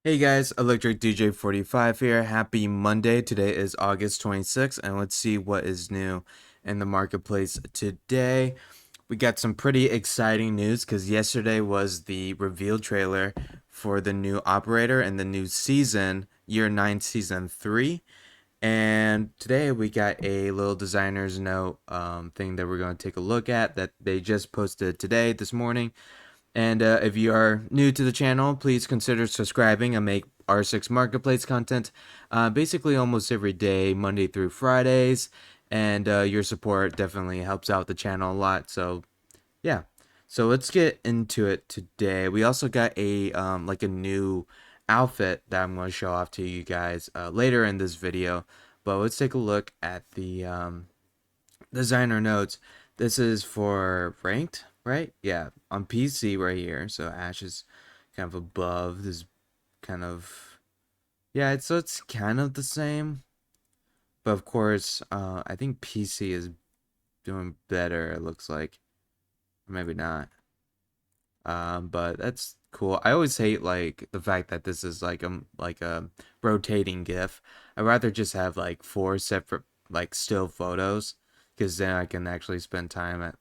Hey guys, Electric DJ 45 here. Happy Monday. Today is August 26th, and let's see what is new in the marketplace today. We got some pretty exciting news because yesterday was the reveal trailer for the new operator and the new season, Year 9 Season 3. And today we got a little designer's note thing that we're going to take a look at that they just posted today, this morning. And if you are new to the channel, please consider subscribing. I make R6 Marketplace content basically almost every day, Monday through Fridays. And your support definitely helps out the channel a lot. So, yeah. So let's get into it today. We also got a like a new outfit that I'm going to show off to you guys later in this video. But let's take a look at the designer notes. This is for ranked, right? Yeah, on PC right here. So Ash is kind of above this kind of yeah. So it's kind of the same, but of course, I think PC is doing better. It looks like, or maybe not. But that's cool. I always hate like the fact that this is like a rotating GIF. I'd rather just have like four separate like still photos because then I can actually spend time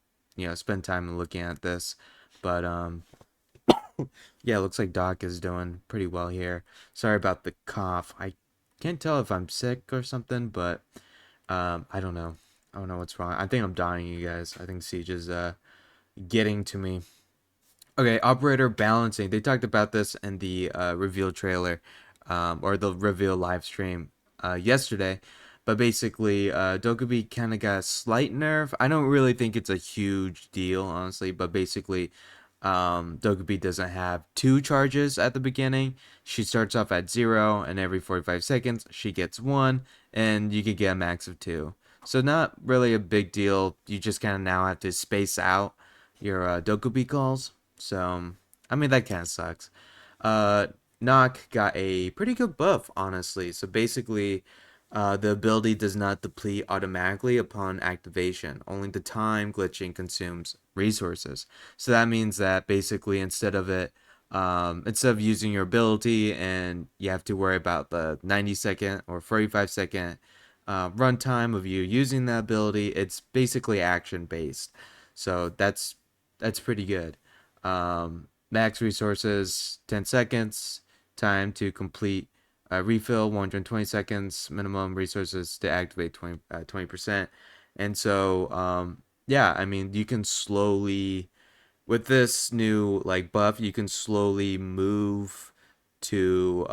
looking at this. But yeah, it looks like Doc is doing pretty well here. Sorry about the cough. I can't tell if I'm sick or something, but I don't know. I don't know what's wrong. I think I'm dying, you guys. I think Siege is getting to me. Okay, operator balancing. They talked about this in the reveal trailer, or the reveal live stream yesterday. But basically, Dokubi kind of got a slight nerf. I don't really think it's a huge deal, honestly. But basically, Dokubi doesn't have two charges at the beginning. She starts off at 0, and every 45 seconds, she gets 1, and you could get a max of 2. So not really a big deal. You just kind of now have to space out your Dokubi calls. So, I mean, that kind of sucks. Uh, Knock got a pretty good buff, honestly. So basically, the ability does not deplete automatically upon activation. Only the time glitching consumes resources. So that means that basically, instead of using your ability and you have to worry about the 90-second or 45-second runtime of you using that ability, it's basically action based. So that's pretty good. Max resources 10 seconds. Time to complete refill 120 seconds. Minimum resources to activate 20%. And so yeah, I mean you can slowly with this new like buff, you can slowly move to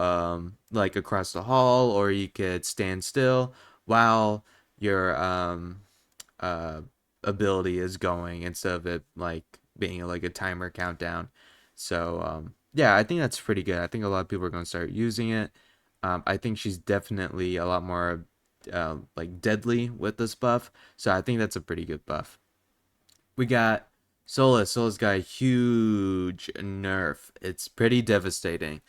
like across the hall, or you could stand still while your uh ability is going instead of it like being like a timer countdown. So yeah, I think that's pretty good. I think a lot of people are going to start using it. I think she's definitely a lot more like deadly with this buff. So I think that's a pretty good buff. We got Solus. Solus got a huge nerf. It's pretty devastating.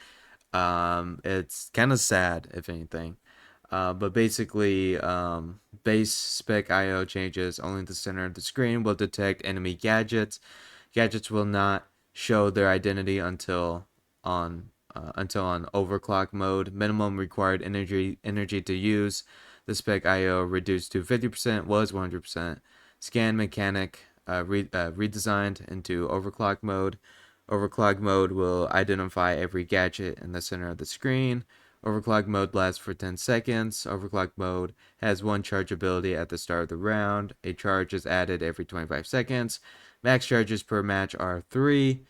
It's kind of sad, if anything. But basically, base spec IO changes. Only the center of the screen will detect enemy gadgets. Gadgets will not show their identity until on overclock mode. Minimum required energy to use. The spec IO reduced to 50% was 100%. Scan mechanic redesigned into overclock mode. Overclock mode will identify every gadget in the center of the screen. Overclock mode lasts for 10 seconds. Overclock mode has one charge ability at the start of the round. A charge is added every 25 seconds. Max charges per match are 3.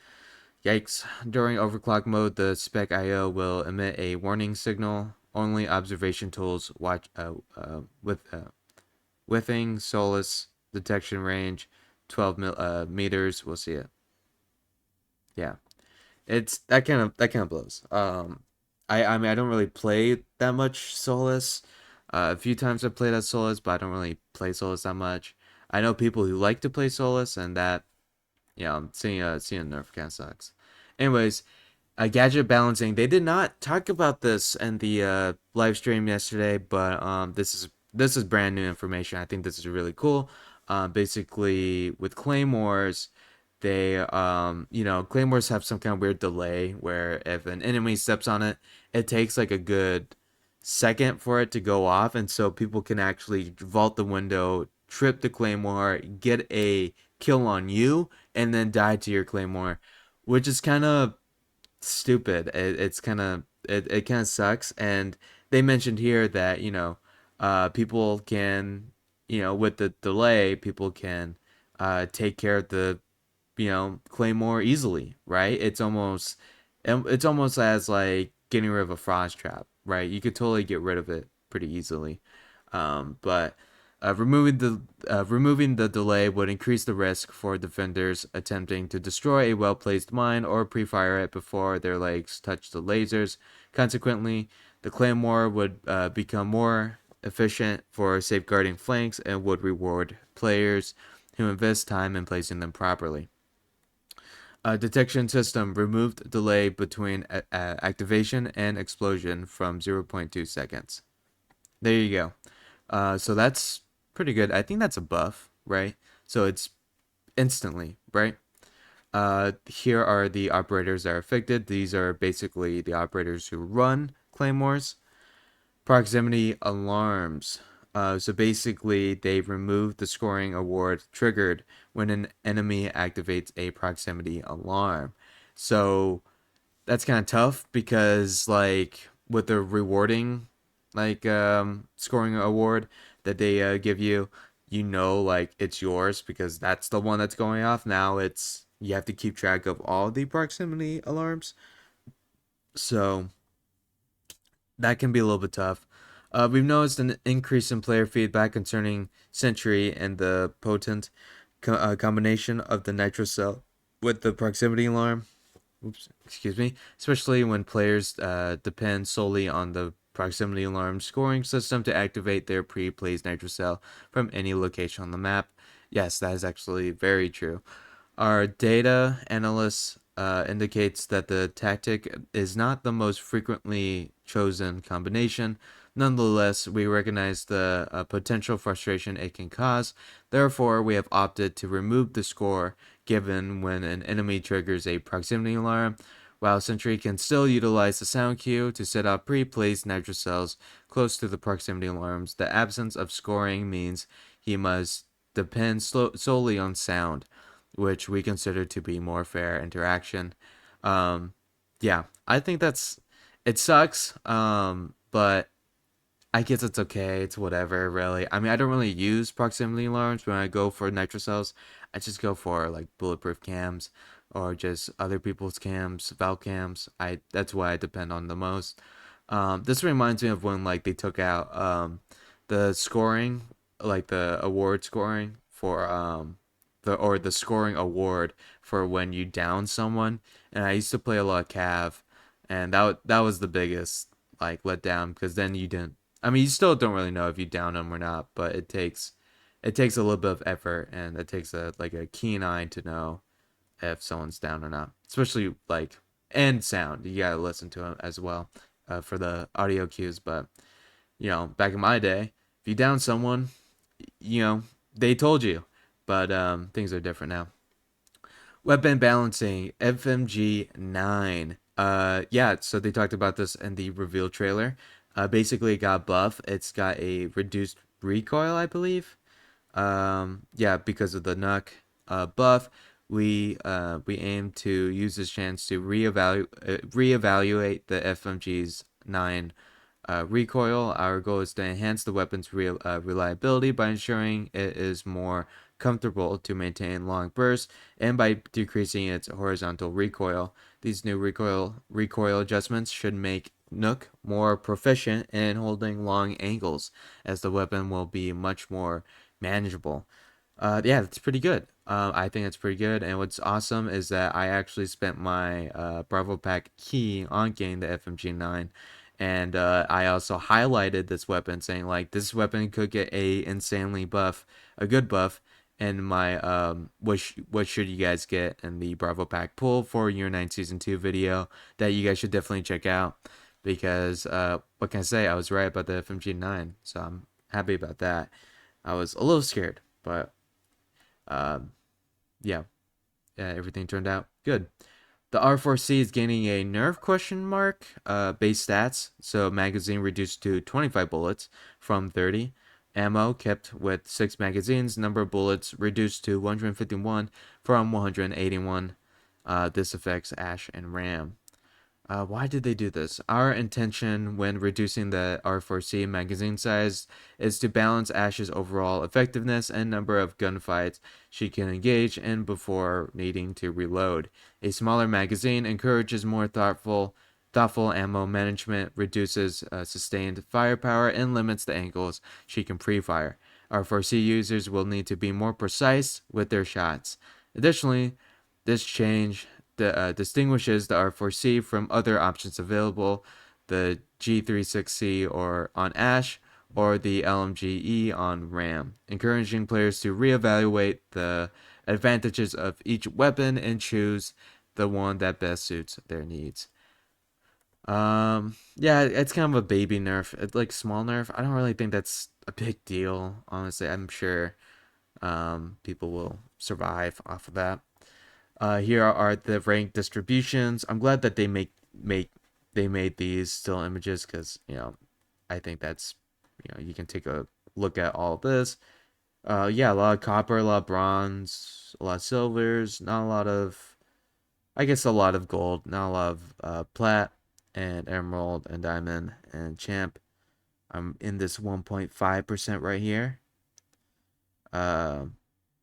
Yikes. During overclock mode, the spec IO will emit a warning signal. Only observation tools watch with withing Solus detection range 12 meters. We'll see it. Yeah. It's that kind of blows. I mean I don't really play that much Solus. A few times I've played as Solus, but I don't really play Solus that much. I know people who like to play Solus, and that seeing a nerf kind of sucks. Anyways, gadget balancing. They did not talk about this in the live stream yesterday, but this is brand new information. I think this is really cool. Basically, with claymores, Claymores have some kind of weird delay where if an enemy steps on it, it takes like a good second for it to go off, and so people can actually vault the window, trip the Claymore, get a kill on you, and then die to your Claymore, which is kind of stupid. It kind of sucks. And they mentioned here that people can, with the delay, people can take care of the Claymore easily, right? It's almost as like getting rid of a frost trap, right? You could totally get rid of it pretty easily. But removing the delay would increase the risk for defenders attempting to destroy a well-placed mine or pre-fire it before their legs touch the lasers. Consequently, the Claymore would become more efficient for safeguarding flanks and would reward players who invest time in placing them properly. Detection system removed delay between activation and explosion from zero point 0.2 seconds. There you go. So that's pretty good. I think that's a buff, right? So it's instantly, right? Here are the operators that are affected. These are basically the operators who run Claymores. Proximity alarms. So basically, they remove the scoring award triggered when an enemy activates a proximity alarm. So that's kind of tough because, like, with the rewarding, like, scoring award that they give you, like, it's yours because that's the one that's going off. Now you have to keep track of all the proximity alarms. So that can be a little bit tough. We've noticed an increase in player feedback concerning Sentry and the potent combination of the nitro cell with the proximity alarm. Oops, excuse me. Especially when players depend solely on the proximity alarm scoring system to activate their pre-placed nitro cell from any location on the map. Yes, that is actually very true. Our data analyst indicates that the tactic is not the most frequently chosen combination. Nonetheless, we recognize the potential frustration it can cause. Therefore, we have opted to remove the score given when an enemy triggers a proximity alarm. While Sentry can still utilize the sound cue to set up pre-placed nitro cells close to the proximity alarms, the absence of scoring means he must depend solely on sound, which we consider to be more fair interaction. Um, yeah, I think it sucks, but I guess it's okay. It's whatever, really. I mean, I don't really use proximity alarms when I go for nitro cells. I just go for like bulletproof cams or just other people's cams, valve cams. That's what I depend on the most. This reminds me of when like they took out the scoring, like the award scoring for the scoring award for when you down someone. And I used to play a lot of Cav, and that was the biggest like letdown because then you didn't. I mean, you still don't really know if you down them or not, but it takes a little bit of effort, and it takes a keen eye to know if someone's down or not, especially like and sound. You gotta listen to them as well for the audio cues. But back in my day, if you down someone, you know, they told you. But things are different now. Weapon balancing, FMG 9. Yeah, so they talked about this in the reveal trailer. Basically, it got buff. It's got a reduced recoil, I believe. Yeah, because of the Nuck buff, we aim to use this chance to reevaluate the FMG's 9 recoil. Our goal is to enhance the weapon's reliability by ensuring it is more comfortable to maintain long bursts and by decreasing its horizontal recoil. These new recoil adjustments should make Nook more proficient in holding long angles, as the weapon will be much more manageable. Yeah, that's pretty good. I think it's pretty good. And what's awesome is that I actually spent my Bravo Pack key on getting the FMG9. And I also highlighted this weapon, saying like this weapon could get a good buff. And my what should you guys get in the Bravo Pack pull for Year 9 Season 2 video that you guys should definitely check out, because what can I say? I was right about the FMG9, so I'm happy about that. I was a little scared, but yeah, everything turned out good. The R4-C is gaining a Nerf base stats. So magazine reduced to 25 bullets from 30. Ammo kept with 6 magazines. Number of bullets reduced to 151 from 181. This affects Ash and Ram. Why did they do this? Our intention when reducing the R4-C magazine size is to balance Ash's overall effectiveness and number of gunfights she can engage in before needing to reload. A smaller magazine encourages more thoughtful ammo management, reduces sustained firepower, and limits the angles she can pre-fire. R4-C users will need to be more precise with their shots. Additionally, this change distinguishes the R4-C from other options available, the G36C or on Ash, or the LMGE on RAM, encouraging players to reevaluate the advantages of each weapon and choose the one that best suits their needs. Yeah, it's kind of a baby nerf. It's like small nerf. I don't really think that's a big deal, honestly. I'm sure people will survive off of that. Here are the rank distributions. I'm glad that they made these still images because I think that's you can take a look at all this. Yeah, a lot of copper, a lot of bronze, a lot of silvers, not a lot of, I guess a lot of gold, not a lot of plat and emerald and diamond and champ. I'm in this 1.5% right here.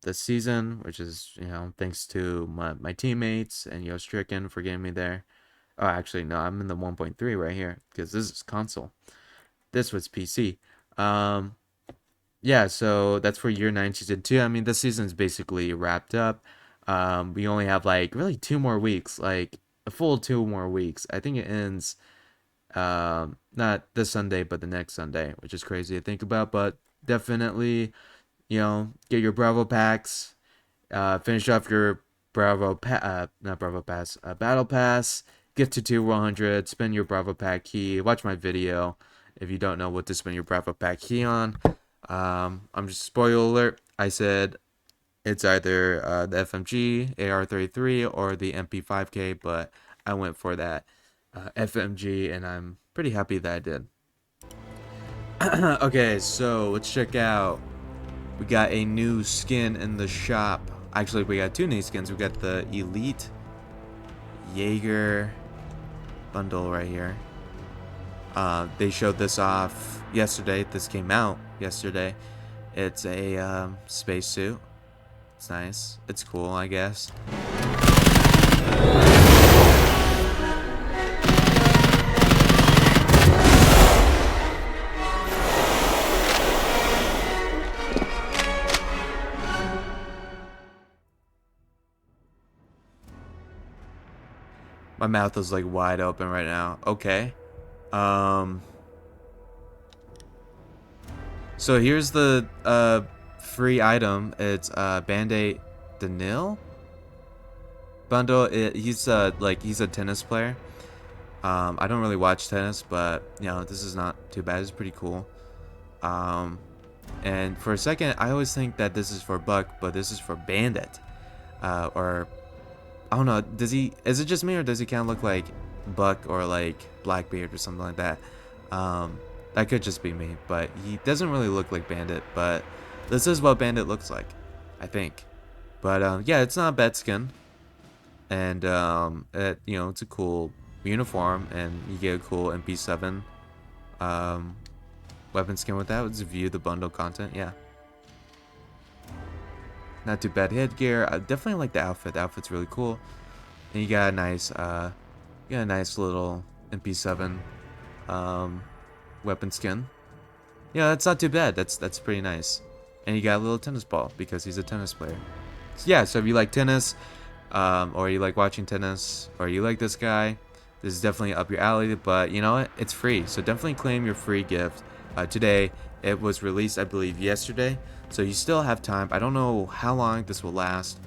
This season, which is thanks to my teammates and Stricken for getting me there. Oh, actually no, I'm in the 1.3 right here because this is console. This was PC. Yeah, so that's for year 9 season 2. I mean, this season's basically wrapped up. We only have like really 2 more weeks, like a full 2 more weeks. I think it ends not this Sunday but the next Sunday, which is crazy to think about, but definitely get your Bravo packs, finish off your Battle Pass, get to tier 100, spend your Bravo pack key, watch my video if you don't know what to spend your Bravo pack key on. I'm just, spoiler alert, I said it's either the FMG, AR-33, or the MP5K, but I went for that FMG, and I'm pretty happy that I did. Okay, so let's check out. We got a new skin in the shop. Actually, we got 2 new skins. We got the Elite Jaeger bundle right here. They showed this off yesterday. This came out yesterday. It's a spacesuit. It's nice. It's cool, I guess. My mouth is like wide open right now. Okay. So here's the free item. It's Bandit Daniil bundle. He's a tennis player. I don't really watch tennis, but this is not too bad. It's pretty cool. And for a second, I always think that this is for Buck, but this is for Bandit. Or I don't know. Is it just me, or does he kind of look like Buck or like Blackbeard or something like that? That could just be me, but he doesn't really look like Bandit. But this is what Bandit looks like, I think. But yeah, it's not a bad skin, and it's a cool uniform, and you get a cool MP7 weapon skin with that. Let's view the bundle content. Yeah. Not too bad headgear. I definitely like the outfit. The outfit's really cool. And you got a nice little MP7 weapon skin. Yeah, that's not too bad. That's pretty nice. And you got a little tennis ball because he's a tennis player. So yeah, so if you like tennis, or you like watching tennis, or you like this guy, this is definitely up your alley. But you know what? It's free, so definitely claim your free gift today. It was released, I believe, yesterday. So you still have time. I don't know how long this will last.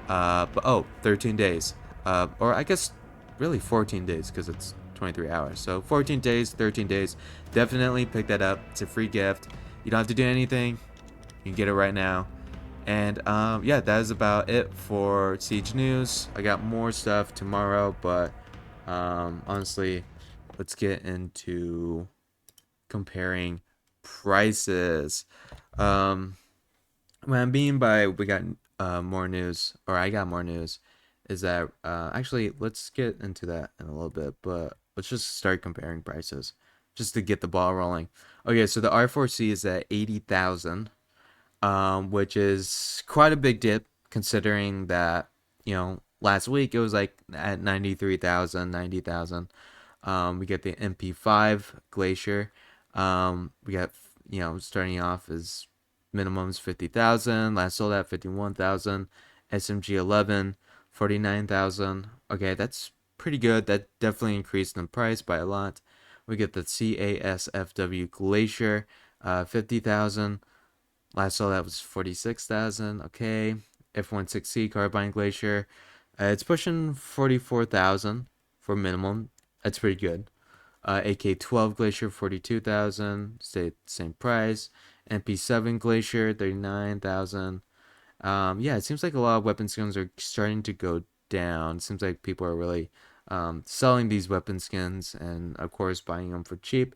But 13 days. Or I guess really 14 days because it's 23 hours. So 14 days, 13 days. Definitely pick that up. It's a free gift. You don't have to do anything. You can get it right now. And yeah, that is about it for Siege News. I got more stuff tomorrow, but honestly, let's get into comparing prices. Um, what I mean by we got more news, or I got more news, is that actually let's get into that in a little bit, but let's just start comparing prices just to get the ball rolling. Okay, so the R4-C is at 80,000, which is quite a big dip considering that, last week it was like at 93,000, 90,000. We get the MP5 Glacier. We got, starting off as minimums 50,000. Last sold at 51,000. SMG 11, 49,000. Okay, that's pretty good. That definitely increased in price by a lot. We get the CASFW Glacier, 50,000. Last saw that was 46,000. Okay. F16C Carbine Glacier. It's pushing 44,000 for minimum. That's pretty good. AK-12 Glacier 42,000. Stay same price. MP7 Glacier 39,000. Yeah, it seems like a lot of weapon skins are starting to go down. It seems like people are really selling these weapon skins and, of course, buying them for cheap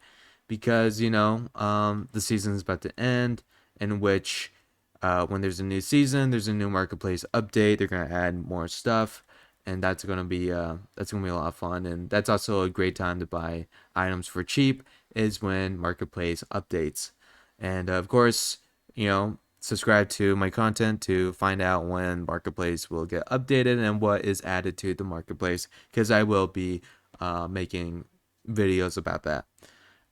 because, the season is about to end, in which when there's a new season, there's a new marketplace update. They're going to add more stuff. And that's gonna be a lot of fun, and that's also a great time to buy items for cheap is when marketplace updates, and of course, subscribe to my content to find out when marketplace will get updated and what is added to the marketplace because I will be making videos about that.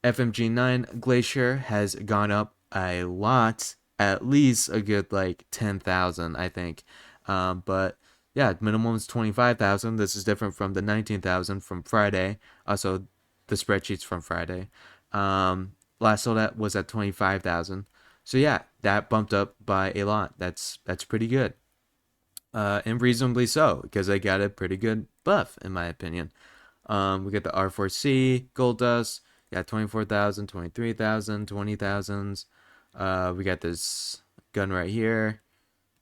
FMG9 Glacier has gone up a lot, at least a good like 10,000, I think. But yeah, minimum is 25,000. This is different from the 19,000 from Friday. Also, the spreadsheets from Friday. Last sold at was at 25,000. So yeah, that bumped up by a lot. That's pretty good. And reasonably so because I got a pretty good buff in my opinion. We got the R4-C Gold Dust. Yeah, 24,000, 23,000, 20,000s. We got this gun right here,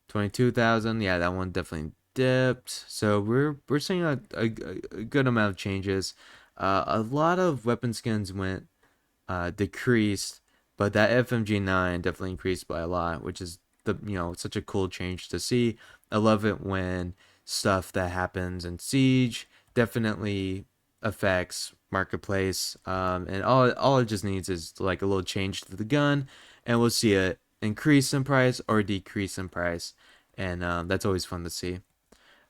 22,000. Yeah, that one definitely dipped. So we're seeing a good amount of changes. A lot of weapon skins went decreased, but that FMG9 definitely increased by a lot, which is such a cool change to see. I love it when stuff that happens in Siege definitely affects marketplace, and all it just needs is like a little change to the gun, and we'll see it increase in price or decrease in price, and that's always fun to see.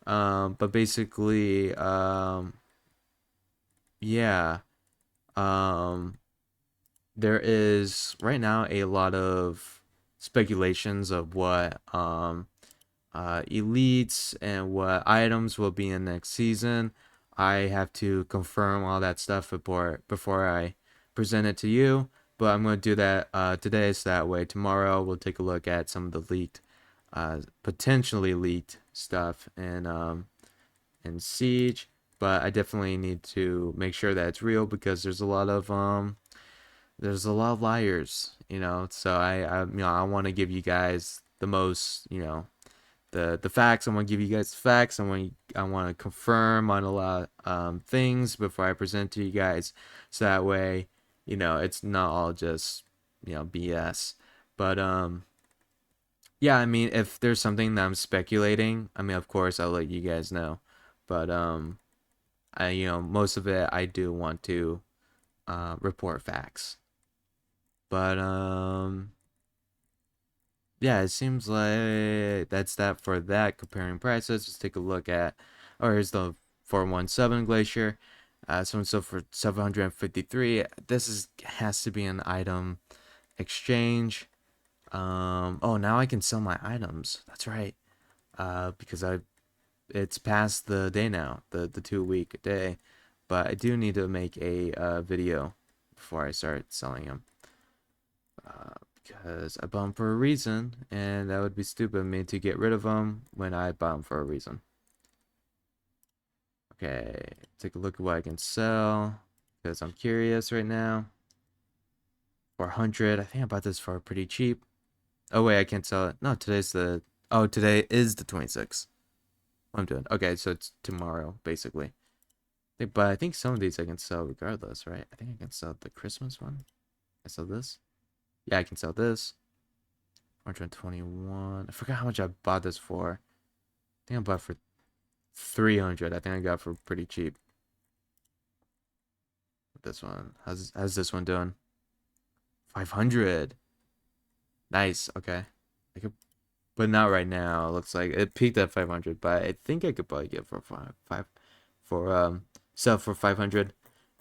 But basically, yeah. Um, there is right now a lot of speculations of what elites and what items will be in next season. I have to confirm all that stuff before I present it to you. But I'm going to do that today, so that way tomorrow we'll take a look at some of the leaked, potentially leaked stuff in Siege. But I definitely need to make sure that it's real because there's a lot of liars, so I want to give you guys the most, the facts. I want to give you guys the facts. I want to confirm on a lot things before I present to you guys, so that way, it's not all just BS. But yeah, I mean, if there's something that I'm speculating, I mean, of course I'll let you guys know. But most of it I do want to report facts. But yeah, it seems like that's that for that. Comparing prices, let's take a look at. Oh, here's the 417 Glacier. So and so for 753. This has to be an item exchange. Oh, now I can sell my items. That's right. Because it's past the day now, the 2 week day. But I do need to make a video before I start selling them. Because I bought them for a reason, and that would be stupid of me to get rid of them when I bought them for a reason. Okay, take a look at what I can sell, because I'm curious right now. 400, I think I bought this for pretty cheap. Oh wait, I can't sell it. No, today's the Oh, today is the 26th. What I'm doing. Okay, so it's tomorrow, basically. But I think some of these I can sell regardless, right? I think I can sell the Christmas one. I sell this. Yeah, I can sell this. 121. I forgot how much I bought this for. I think I bought it for 300. I think I got it for pretty cheap. This one. How's this one doing? 500. Nice. Okay. I could, but not right now. It looks like it peaked at 500, but I think I could probably get for for sell for 500.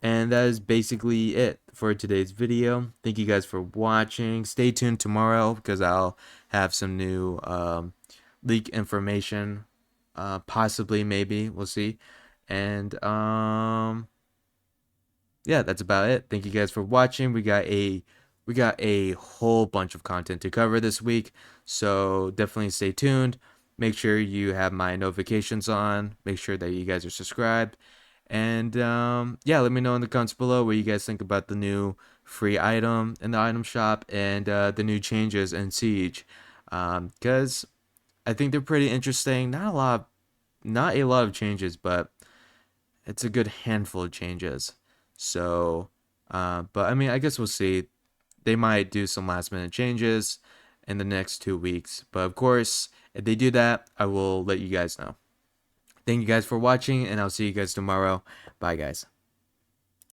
And that is basically it for today's video. Thank you guys for watching. Stay tuned tomorrow because I'll have some new leak information. Possibly, maybe we'll see. And yeah, that's about it. Thank you guys for watching. We got a whole bunch of content to cover this week, so definitely stay tuned. Make sure you have my notifications on. Make sure that you guys are subscribed. And yeah, let me know in the comments below what you guys think about the new free item in the item shop and the new changes in Siege. Because I think they're pretty interesting. Not a lot of changes, but it's a good handful of changes. So, but I mean, I guess we'll see. They might do some last minute changes in the next 2 weeks. But of course, if they do that, I will let you guys know. Thank you guys for watching, and I'll see you guys tomorrow. Bye, guys.